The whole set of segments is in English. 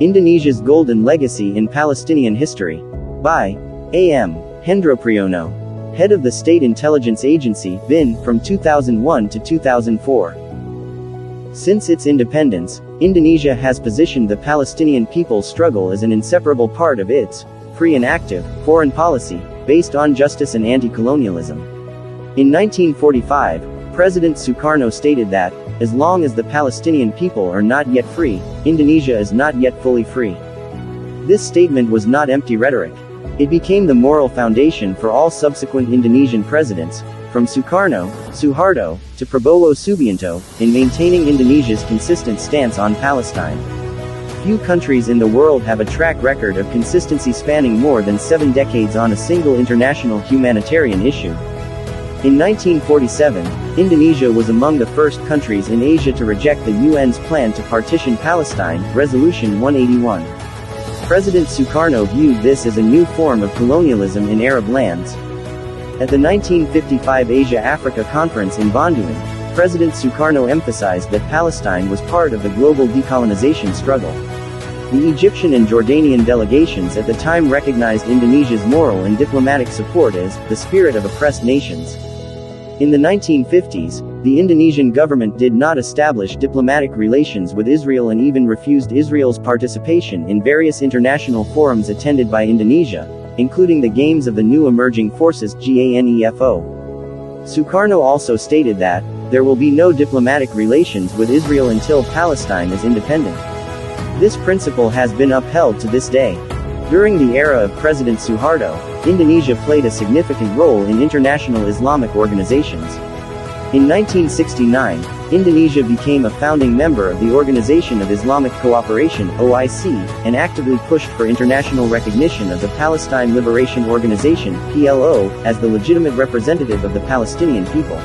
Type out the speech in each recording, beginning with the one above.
Indonesia's Golden Legacy in Palestinian History. By A.M. Hendropriyono, head of the State Intelligence Agency, BIN, from 2001 to 2004. Since its independence, Indonesia has positioned the Palestinian people's struggle as an inseparable part of its free and active foreign policy, based on justice and anti-colonialism. In 1945, President Sukarno stated that, as long as the Palestinian people are not yet free, Indonesia is not yet fully free. This statement was not empty rhetoric. It became the moral foundation for all subsequent Indonesian presidents, from Sukarno, Suharto, to Prabowo Subianto, in maintaining Indonesia's consistent stance on Palestine. Few countries in the world have a track record of consistency spanning more than 7 decades on a single international humanitarian issue. In 1947, Indonesia was among the first countries in Asia to reject the UN's plan to partition Palestine, Resolution 181. President Sukarno viewed this as a new form of colonialism in Arab lands. At the 1955 Asia-Africa Conference in Bandung, President Sukarno emphasized that Palestine was part of the global decolonization struggle. The Egyptian and Jordanian delegations at the time recognized Indonesia's moral and diplomatic support as the spirit of oppressed nations. In the 1950s, the Indonesian government did not establish diplomatic relations with Israel and even refused Israel's participation in various international forums attended by Indonesia, including the Games of the New Emerging Forces (GANEFO). Sukarno also stated that, there will be no diplomatic relations with Israel until Palestine is independent. This principle has been upheld to this day. During the era of President Suharto, Indonesia played a significant role in international Islamic organizations. In 1969, Indonesia became a founding member of the Organization of Islamic Cooperation (OIC), and actively pushed for international recognition of the Palestine Liberation Organization (PLO) as the legitimate representative of the Palestinian people.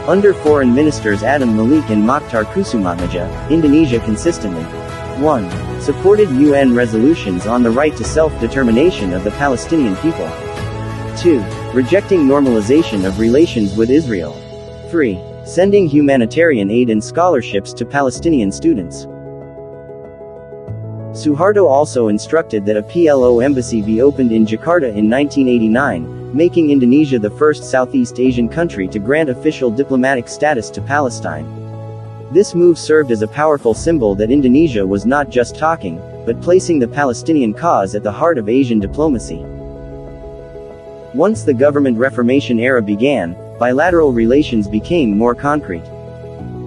Under foreign ministers Adam Malik and Mokhtar Kusumatmaja, Indonesia consistently 1. Supported UN resolutions on the right to self-determination of the Palestinian people. 2. Rejecting normalization of relations with Israel. 3. Sending humanitarian aid and scholarships to Palestinian students. Suharto also instructed that a PLO embassy be opened in Jakarta in 1989, making Indonesia the first Southeast Asian country to grant official diplomatic status to Palestine. This move served as a powerful symbol that Indonesia was not just talking, but placing the Palestinian cause at the heart of Asian diplomacy. Once the government reformation era began, bilateral relations became more concrete.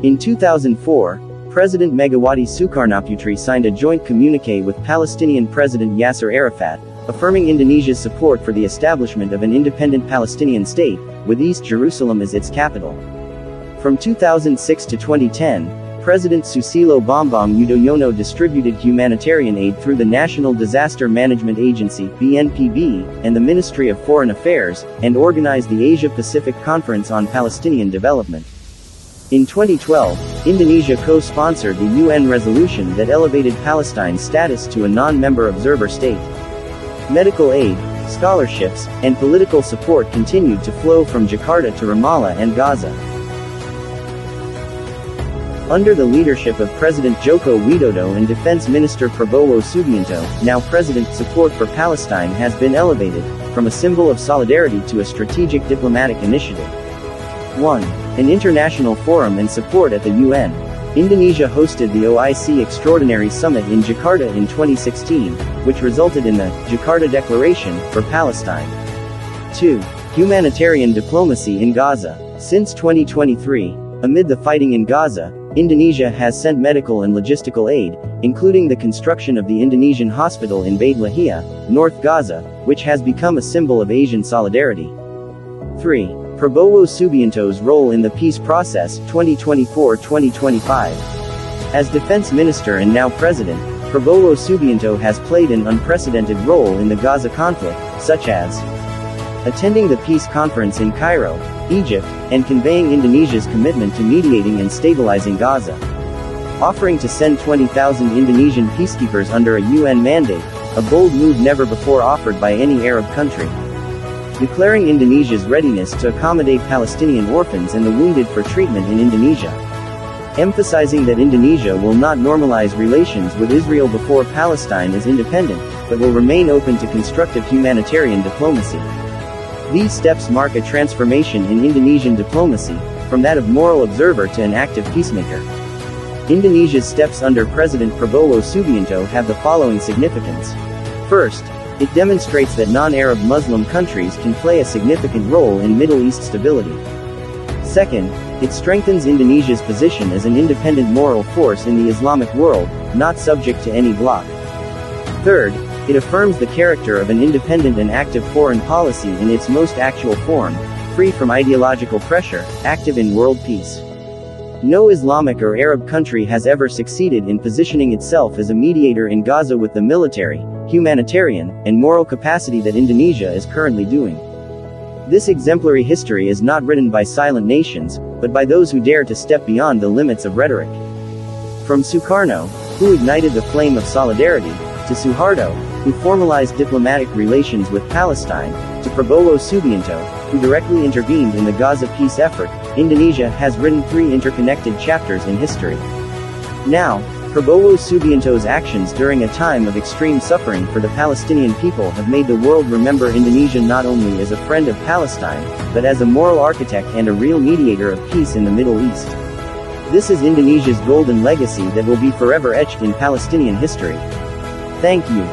In 2004, President Megawati Sukarnoputri signed a joint communique with Palestinian President Yasser Arafat, affirming Indonesia's support for the establishment of an independent Palestinian state, with East Jerusalem as its capital. From 2006 to 2010, President Susilo Bambang Yudhoyono distributed humanitarian aid through the National Disaster Management Agency (BNPB) and the Ministry of Foreign Affairs, and organized the Asia-Pacific Conference on Palestinian Development. In 2012, Indonesia co-sponsored the UN resolution that elevated Palestine's status to a non-member observer state. Medical aid, scholarships, and political support continued to flow from Jakarta to Ramallah and Gaza. Under the leadership of President Joko Widodo and Defense Minister Prabowo Subianto, now President, support for Palestine has been elevated, from a symbol of solidarity to a strategic diplomatic initiative. 1. An international forum and support at the UN. Indonesia hosted the OIC Extraordinary Summit in Jakarta in 2016, which resulted in the Jakarta Declaration for Palestine. 2. Humanitarian diplomacy in Gaza. Since 2023, amid the fighting in Gaza, Indonesia has sent medical and logistical aid, including the construction of the Indonesian hospital in Beit Lahia, North Gaza, which has become a symbol of Asian solidarity. 3. Prabowo Subianto's role in the peace process, 2024-2025. As defense minister and now president, Prabowo Subianto has played an unprecedented role in the Gaza conflict, such as attending the peace conference in Cairo, Egypt, and conveying Indonesia's commitment to mediating and stabilizing Gaza. Offering to send 20,000 Indonesian peacekeepers under a UN mandate, a bold move never before offered by any Arab country. Declaring Indonesia's readiness to accommodate Palestinian orphans and the wounded for treatment in Indonesia. emphasizing that Indonesia will not normalize relations with Israel before Palestine is independent, but will remain open to constructive humanitarian diplomacy. These steps mark a transformation in Indonesian diplomacy, from that of moral observer to an active peacemaker. Indonesia's steps under President Prabowo Subianto have the following significance. First, it demonstrates that non-Arab Muslim countries can play a significant role in Middle East stability. Second, it strengthens Indonesia's position as an independent moral force in the Islamic world, not subject to any bloc. Third, it affirms the character of an independent and active foreign policy in its most actual form, free from ideological pressure, active in world peace. No Islamic or Arab country has ever succeeded in positioning itself as a mediator in Gaza with the military, humanitarian, and moral capacity that Indonesia is currently doing. This exemplary history is not written by silent nations, but by those who dare to step beyond the limits of rhetoric. From Sukarno, who ignited the flame of solidarity, to Suharto, who formalized diplomatic relations with Palestine, to Prabowo Subianto, who directly intervened in the Gaza peace effort, Indonesia has written 3 interconnected chapters in history. Now, Prabowo Subianto's actions during a time of extreme suffering for the Palestinian people have made the world remember Indonesia not only as a friend of Palestine, but as a moral architect and a real mediator of peace in the Middle East. This is Indonesia's golden legacy that will be forever etched in Palestinian history. Thank you.